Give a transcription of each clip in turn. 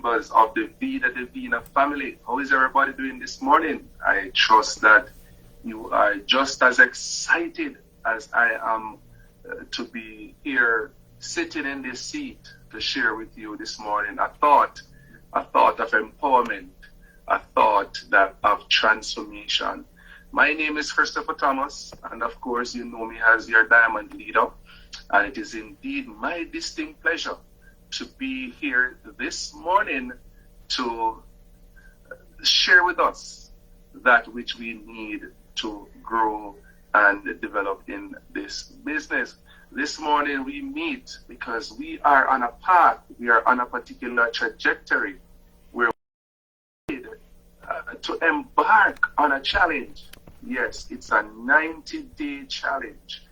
members of the Vida Divina family. How is everybody doing this morning? I trust that you are just as excited as I am to be here sitting in this seat to share with you this morning a thought of empowerment, a thought of transformation. My name is Christopher Thomas, and of course you know me as your Diamond Leader, and it is indeed my distinct pleasure to be here this morning to share with us that which we need to grow and develop in this business. This morning we meet because we are on a path, we are on a particular trajectory where we need to embark on a challenge. Yes, it's a 90-day challenge.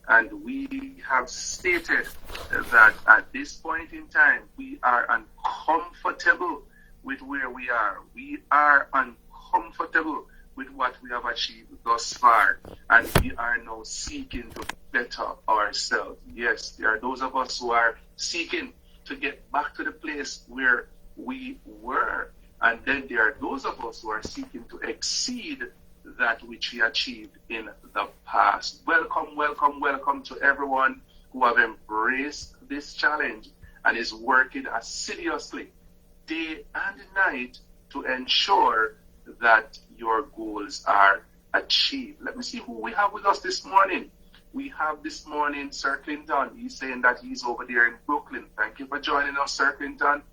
And we have stated that at this point in time, we are uncomfortable with where we are. We are uncomfortable with what we have achieved thus far. And we are now seeking to better ourselves. Yes, there are those of us who are seeking to get back to the place where we were. And then there are those of us who are seeking to exceed that which we achieved in the past. Welcome, welcome, welcome to everyone who have embraced this challenge and is working assiduously day and night to ensure that your goals are achieved. Let me see who we have with us this morning. We have this morning Sir Clinton. He's saying that he's over there in Brooklyn. Thank you for joining us, Sir Clinton.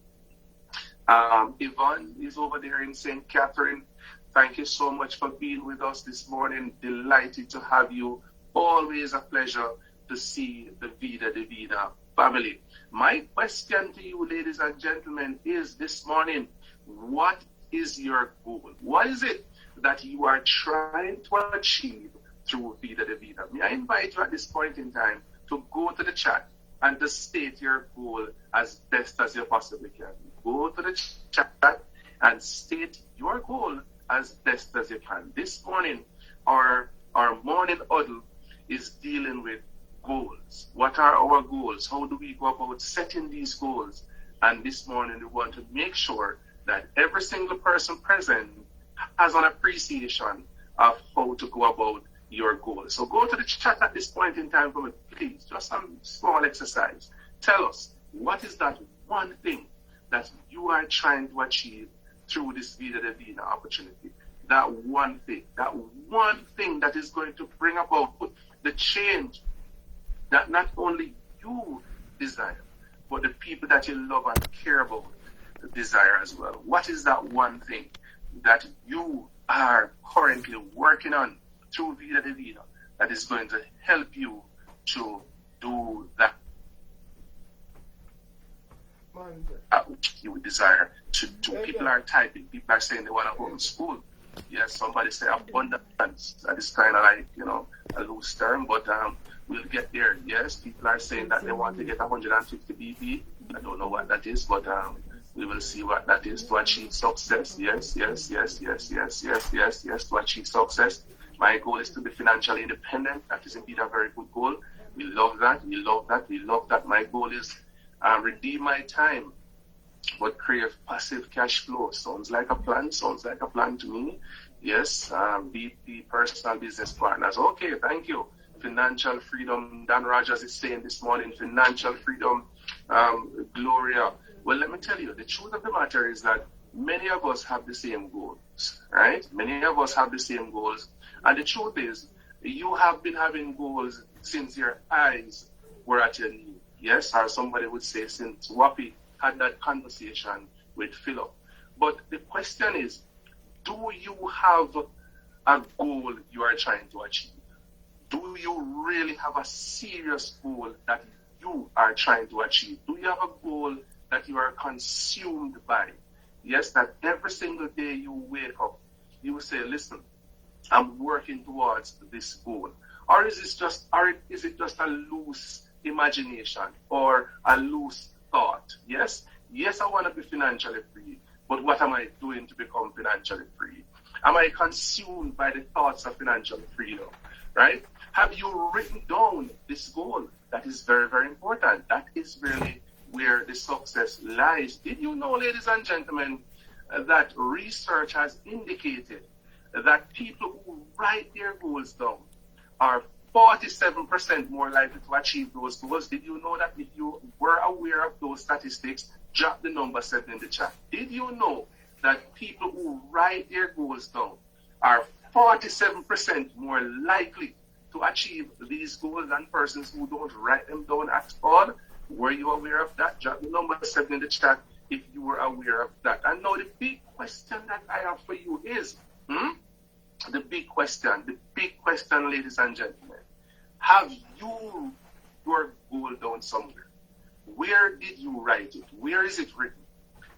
Yvonne is over there in St. Catherine. Thank you so much for being with us this morning. Delighted to have you. Always a pleasure to see the Vida Divina family. My question to you, ladies and gentlemen, is this morning, what is your goal? What is it that you are trying to achieve through Vida Divina? May I invite you at this point in time to go to the chat and to state your goal as best as you possibly can. Go to the chat and state your goal as best as you can. This morning, our morning huddle is dealing with goals. What are our goals? How do we go about setting these goals? And this morning, we want to make sure that every single person present has an appreciation of how to go about your goals. So go to the chat at this point in time for me, please. Just some small exercise. Tell us, what is that one thing that you are trying to achieve through this Vida Divina opportunity? That one thing that is going to bring about the change that not only you desire, but the people that you love and care about desire as well. What is that one thing that you are currently working on through Vida Divina that is going to help you to do that which you would desire to do? People are typing, people are saying they want to go to school. Yes, somebody say abundance. That is kind of like, a loose term, but we'll get there. Yes, people are saying that they want to get 150 BP. I don't know what that is, but we will see what that is to achieve success. Yes, to achieve success. My goal is to be financially independent. That is indeed a very good goal. We love that. My goal is redeem my time, but create passive cash flow. Sounds like a plan to me. Yes, BP personal business partners. Okay, thank you. Financial freedom, Dan Rogers is saying this morning, financial freedom, Gloria. Well, let me tell you, the truth of the matter is that many of us have the same goals, right? Many of us have the same goals. And the truth is, you have been having goals since your eyes were at your knee. Yes, or somebody would say since Wappy had that conversation with Philip. But the question is, do you have a goal you are trying to achieve? Do you really have a serious goal that you are trying to achieve? Do you have a goal that you are consumed by? Yes, that every single day you wake up, you will say, listen, I'm working towards this goal. Or is it just a loose imagination or a loose thought? Yes, I want to be financially free, but what am I doing to become financially free? Am I consumed by the thoughts of financial freedom? Right? Have you written down this goal? That is very, very important. That is really where the success lies. Did you know, ladies and gentlemen, that research has indicated that people who write their goals down are 47% more likely to achieve those goals? Did you know that? If you were aware of those statistics, drop the number 7 in the chat. Did you know that people who write their goals down are 47% more likely to achieve these goals than persons who don't write them down at all? Were you aware of that? Drop the number 7 in the chat if you were aware of that. And now the big question that I have for you is, the big question, ladies and gentlemen, have you your goal down somewhere? Where did you write it? Where is it written?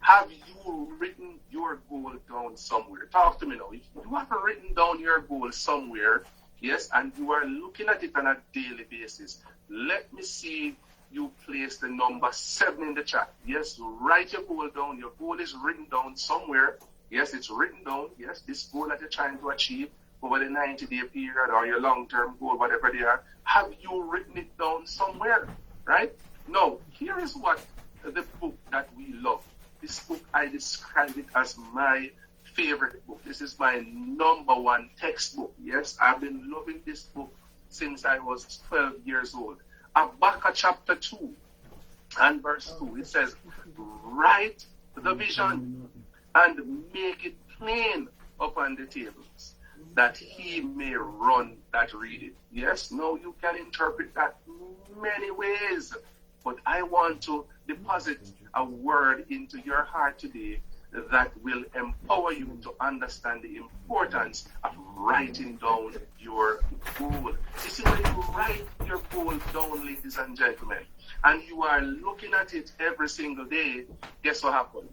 Have you written your goal down somewhere? Talk to me now. If you have written down your goal somewhere, yes, and you are looking at it on a daily basis, let me see you place the number 7 in the chat. Yes, write your goal down. Your goal is written down somewhere. Yes, it's written down. Yes, this goal that you're trying to achieve over the 90-day period or your long-term goal, whatever they are, have you written it down somewhere, right? Now, here is what the book that we love. This book, I describe it as my favorite book. This is my number 1 textbook. Yes, I've been loving this book since I was 12 years old. Habakkuk chapter 2 and verse 2, it says, write the vision and make it plain upon the tables, that he may run that read it. Yes, now you can interpret that many ways, but I want to deposit a word into your heart today that will empower you to understand the importance of writing down your goal. You see, when you write your goal down, ladies and gentlemen, and you are looking at it every single day, guess what happens?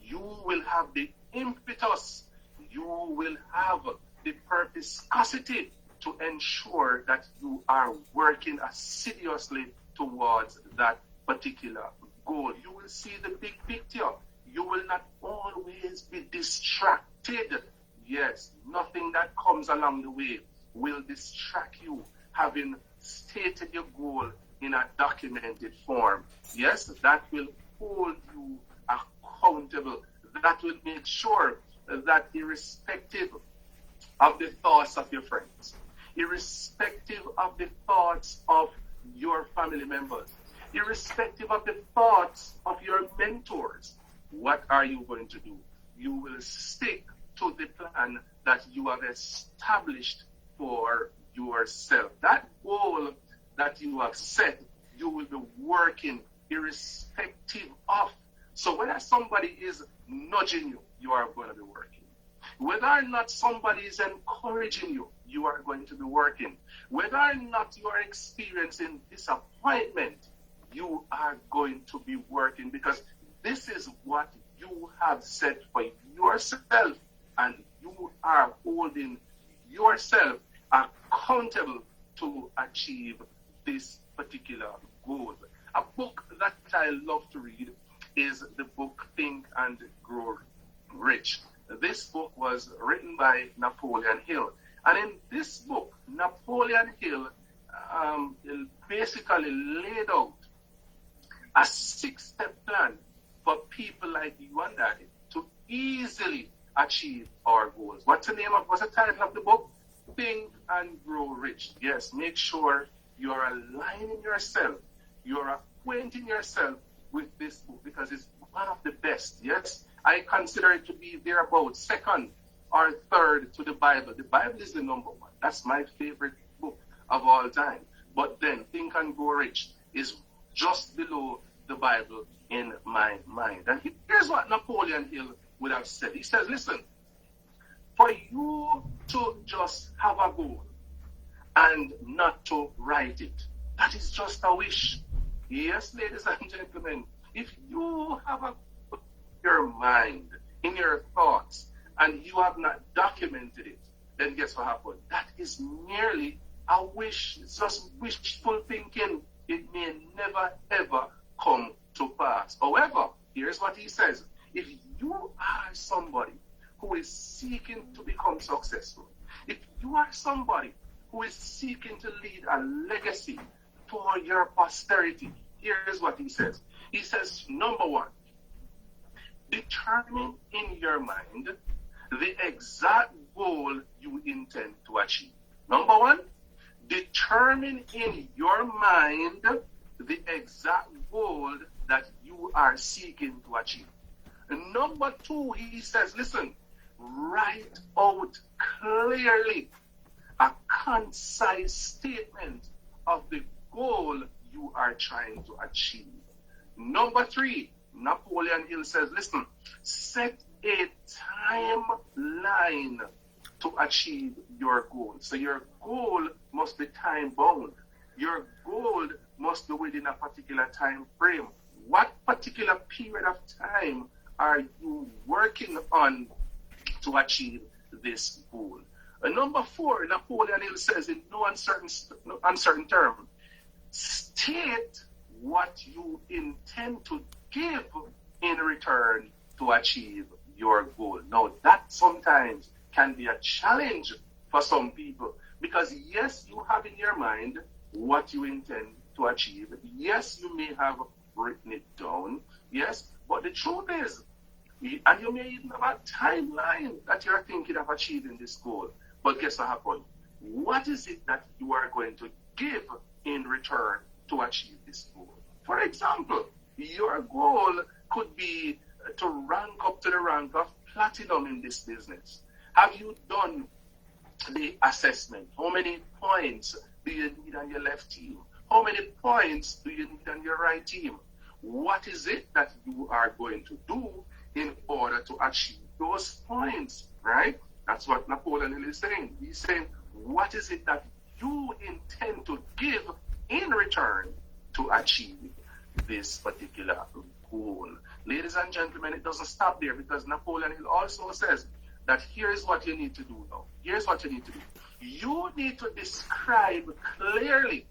You will have the impetus, you will have the purposefulness to ensure that you are working assiduously towards that particular goal. You will see the big picture. You will not always be distracted. Yes, nothing that comes along the way will distract you, having stated your goal in a documented form. Yes, that will hold you accountable. That will make sure that irrespective of the thoughts of your friends, irrespective of the thoughts of your family members, irrespective of the thoughts of your mentors, what are you going to do? You will stick to the plan that you have established for yourself. That goal that you have set, you will be working irrespective of. So whether somebody is nudging you, you are going to be working. Whether or not somebody is encouraging you, you are going to be working. Whether or not you are experiencing disappointment, you are going to be working, because this is what you have set for yourself, and you are holding yourself accountable to achieve this particular goal. A book that I love to read is the book Think and Grow Rich. This book was written by Napoleon Hill. And in this book, Napoleon Hill basically laid out a 6-step plan for people like you and I to easily achieve our goals. What's the title of the book? Think and Grow Rich. Yes, make sure you are aligning yourself, you're acquainting yourself with this book, because it's one of the best. Yes, I consider it to be thereabout second or third to the Bible. The Bible is the number 1. That's my favorite book of all time. But then Think and Grow Rich is just below the Bible in my mind. And here's what Napoleon Hill would have said. He says, listen, for you to just have a goal and not to write it, that is just a wish. Yes, ladies and gentlemen, if you have a goal in your mind, in your thoughts, and you have not documented it, then guess what happened? That is merely a wish. It's just wishful thinking. It may never, ever come to pass. However, here's what he says. If you are somebody who is seeking to become successful, if you are somebody who is seeking to leave a legacy for your posterity, Here's what he says. He says, number one, determine in your mind the exact goal you intend to achieve. Number one, determine in your mind the exact goal that you are seeking to achieve. And number two, he says, listen, write out clearly a concise statement of the goal you are trying to achieve. Number three, Napoleon Hill says, listen, set a timeline to achieve your goal. So your goal must be time bound. Your goal must be within a particular time frame. What particular period of time are you working on to achieve this goal? And number four, Napoleon Hill says in no uncertain term, state what you intend to give in return to achieve your goal. Now, that sometimes can be a challenge for some people because, yes, you have in your mind what you intend to achieve. Yes, you may have written it down. Yes, but the truth is, and you may even have a timeline that you're thinking of achieving this goal. But guess what happened? What is it that you are going to give in return to achieve this goal? For example, your goal could be to rank up to the rank of platinum in this business. Have you done the assessment? How many points do you need on your left team? How many points do you need on your right team? What is it that you are going to do in order to achieve those points, right? That's what Napoleon Hill is saying. He's saying, what is it that you intend to give in return to achieve this particular goal? Ladies and gentlemen, it doesn't stop there because Napoleon Hill also says that here's what you need to do now. Here's what you need to do. You need to describe clearly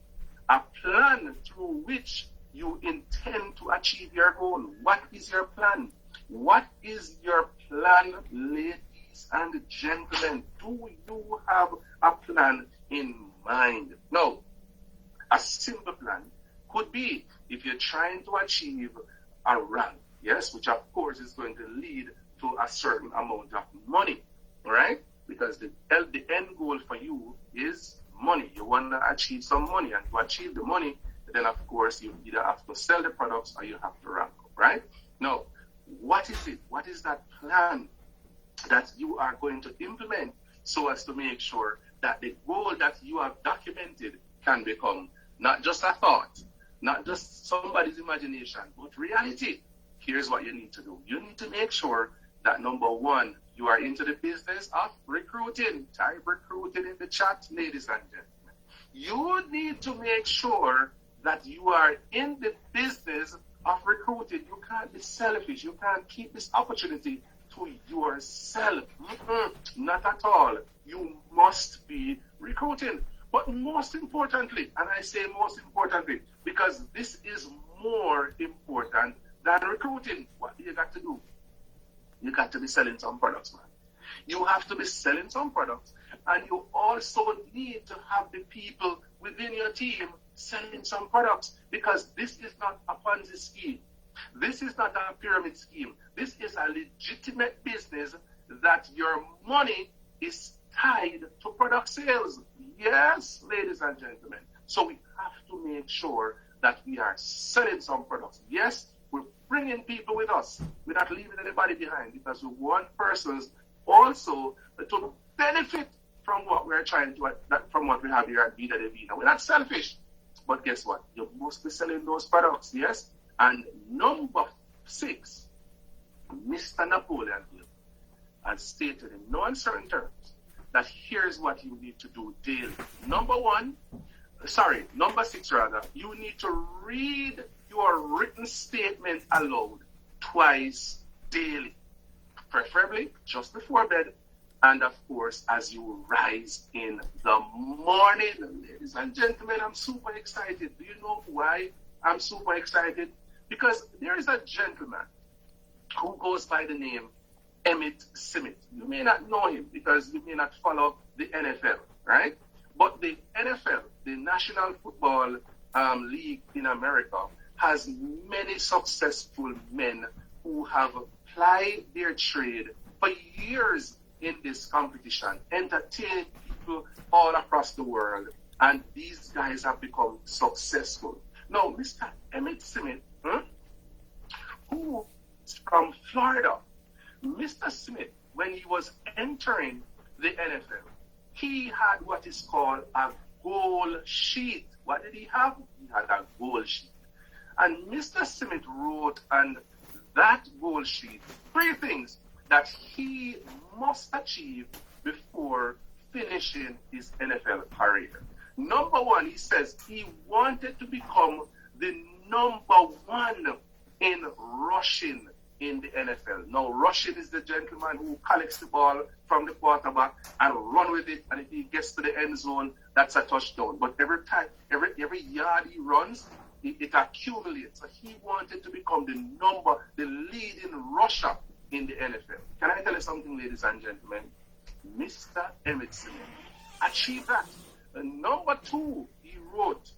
a plan through which you intend to achieve your goal. What is your plan? What is your plan, ladies and gentlemen? Do you have a plan in mind? No. A simple plan could be if you're trying to achieve a rank, yes, which of course is going to lead to a certain amount of money, right? Because the end goal for you is money. You want to achieve some money, and to achieve the money, then of course you either have to sell the products or you have to rank up, right? Now, what is it? What is that plan that you are going to implement so as to make sure that the goal that you have documented can become not just a thought, not just somebody's imagination, but reality? Here's what you need to do. You need to make sure that, number one, you are into the business of recruiting. Type recruiting in the chat, ladies and gentlemen. You need to make sure that you are in the business of recruiting. You can't be selfish. You can't keep this opportunity to yourself. Not at all. You must be recruiting. But most importantly, and I say most importantly, because this is more important than recruiting, what do you got to do? You got to be selling some products, man. You have to be selling some products. And you also need to have the people within your team selling some products, because this is not a Ponzi scheme. This is not a pyramid scheme. This is a legitimate business that your money is tied to product sales. Yes, ladies and gentlemen. So we have to make sure that we are selling some products. Yes, we're bringing people with us. We're not leaving anybody behind, because we want persons also to benefit from what we're trying to, from what we have here at Vida Divina. We're not selfish. But guess what? You must be selling those products, yes? And number 6, Mr. Napoleon Hill has stated in no uncertain terms that here's what you need to do daily. Number 6 rather, you need to read your written statement aloud twice daily, preferably just before bed, and of course as you rise in the morning. Ladies and gentlemen, I'm super excited. Do you know why I'm super excited? Because there is a gentleman who goes by the name Emmitt Smith. You may not know him because you may not follow the NFL, right? But the NFL, the National Football League in America, has many successful men who have plied their trade for years in this competition, entertained people all across the world, and these guys have become successful. Now, Mr. Emmitt Smith, who is from Florida, Mr. Smith, when he was entering the NFL, he had what is called a goal sheet. What did he have? He had a goal sheet. And Mr. Smith wrote on that goal sheet 3 things that he must achieve before finishing his NFL career. Number 1, he says he wanted to become the number 1 in rushing in the NFL. Now, rushing is the gentleman who collects the ball from the quarterback and run with it, and if he gets to the end zone, that's a touchdown. But every time, every yard he runs, it accumulates. So he wanted to become the leading rusher in the NFL. Can I tell you something, ladies and gentlemen? Mr. Emmitt Smith achieved that. And number 2, he wrote,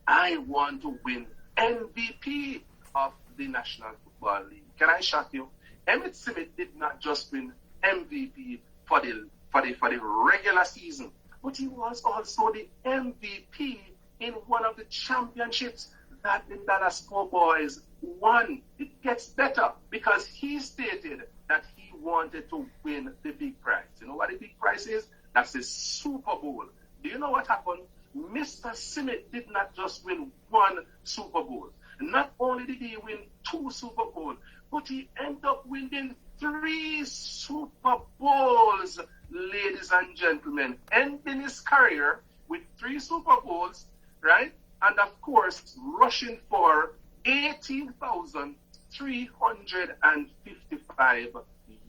I want to win MVP of the National Football League. Can I shock you? Emmitt Smith did not just win MVP for the regular season, but he was also the MVP in one of the championships that the Dallas Cowboys won. It gets better because he stated that he wanted to win the big prize. You know what the big prize is? That's the Super Bowl. Do you know what happened? Mr. Smith did not just win 1 Super Bowl. Not only did he win 2 Super Bowls, but he ended up winning 3 Super Bowls, ladies and gentlemen, ending his career with 3 Super Bowls, right? And of course, rushing for 18,355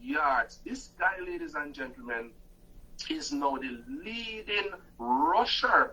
yards. This guy, ladies and gentlemen, is now the leading rusher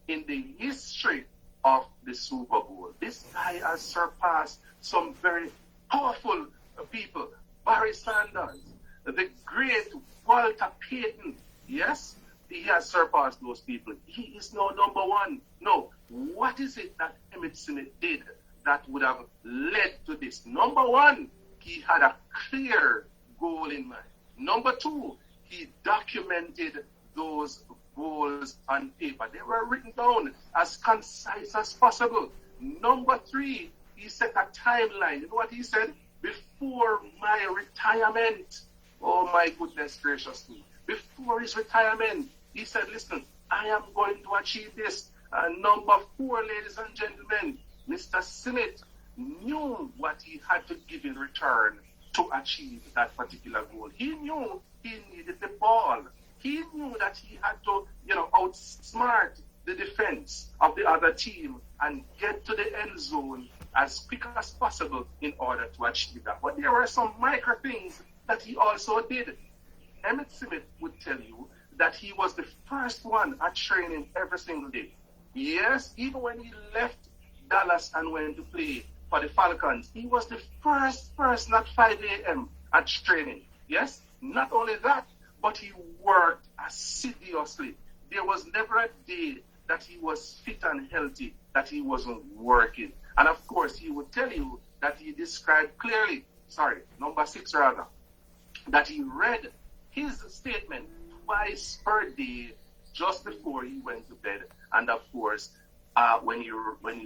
in the history of the Super Bowl. This guy has surpassed some very powerful people. Barry Sanders, the great Walter Payton. Yes, he has surpassed those people. He is now number 1. No, what is it that Emmitt Smith did that would have led to this? Number 1, he had a clear goal in mind. Number 2, he documented those goals on paper. They were written down as concise as possible. Number 3, he set a timeline. You know what he said? Before my retirement. Oh my goodness gracious me. Before his retirement, he said, listen, I am going to achieve this. And number 4, ladies and gentlemen, Mr. Smith knew what he had to give in return to achieve that particular goal. He knew he needed the ball. He knew that he had to, outsmart the defense of the other team and get to the end zone as quick as possible in order to achieve that. But there were some micro things that he also did. Emmitt Smith would tell you that he was the first one at training every single day. Yes, even when he left Dallas and went to play for the Falcons, he was the first person at 5 a.m. at training. Yes, not only that, but he worked assiduously. There was never a day that he was fit and healthy that he wasn't working. And of course, he would tell you that he described clearly, number 6 rather, that he read his statement twice per day just before he went to bed, and of course, when he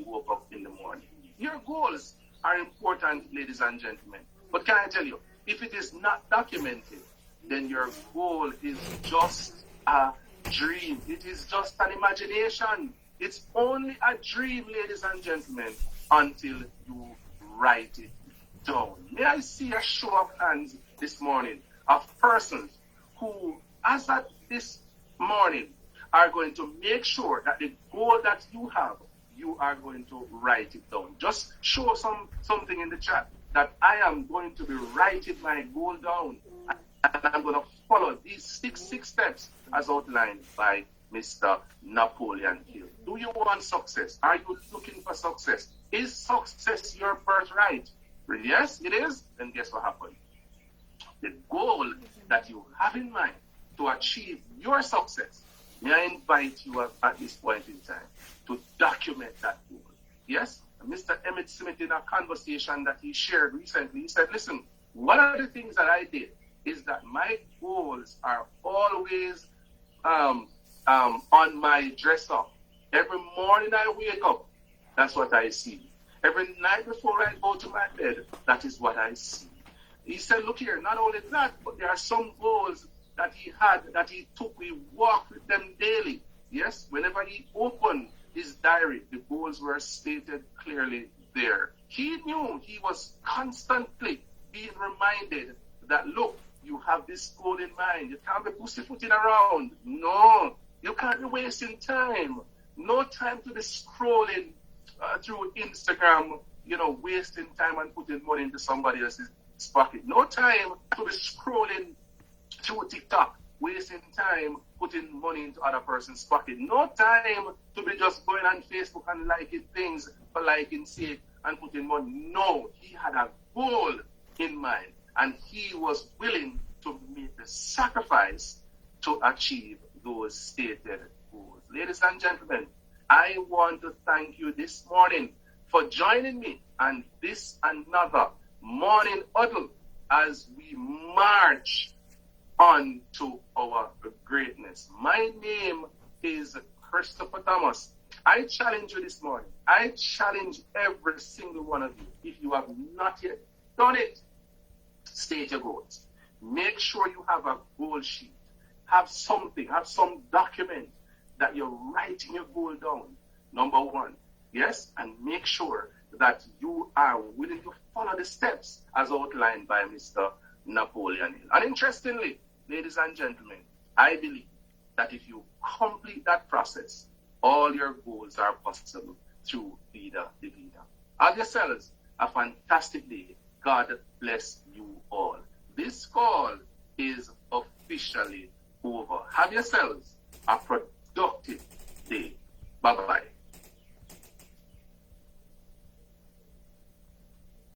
woke up in the morning. Your goals are important, ladies and gentlemen. But can I tell you, if it is not documented, then your goal is just a dream. It is just an imagination. It's only a dream, ladies and gentlemen, until you write it down. May I see a show of hands this morning of persons who, as at this morning, are going to make sure that the goal that you have, you are going to write it down. Just show something in the chat that I am going to be writing my goal down, and I'm going to follow these six steps as outlined by Mr. Napoleon Hill. Do you want success? Are you looking for success? Is success your birthright? Yes, it is. Then guess what happened? The goal that you have in mind to achieve your success, may I invite you at this point in time to document that goal. Yes? Mr. Emmett Smith, in a conversation that he shared recently, he said, listen, one of the things that I did is that my goals are always on my dresser. Every morning I wake up, that's what I see. Every night before I go to my bed, that is what I see. He said, look here, not only that, but there are some goals that he had, that he took. We walked with them daily. Yes, whenever he opened his diary, the goals were stated clearly there. He knew he was constantly being reminded that, look, you have this goal in mind. You can't be pussyfooting around. No, you can't be wasting time. No time to be scrolling through Instagram, wasting time and putting money into somebody else's pocket. No time to be scrolling through TikTok, wasting time putting money into other person's pocket. No time to be just going on Facebook and liking things for liking sake and putting money. No, he had a goal in mind, and he was willing to make the sacrifice to achieve those stated goals. Ladies and gentlemen, I want to thank you this morning for joining me on this another morning huddle as we march on to our greatness. My name is Christopher Thomas. I challenge you this morning. I challenge every single one of you. If you have not yet done it, state your goals. Make sure you have a goal sheet. Have something, have some document that you're writing your goal down. Number one, yes, and make sure that you are willing to follow the steps as outlined by Mr. Napoleon Hill. And interestingly, ladies and gentlemen, I believe that if you complete that process, all your goals are possible through Vida Divina. Have yourselves a fantastic day. God bless you all. This call is officially over. Have yourselves a productive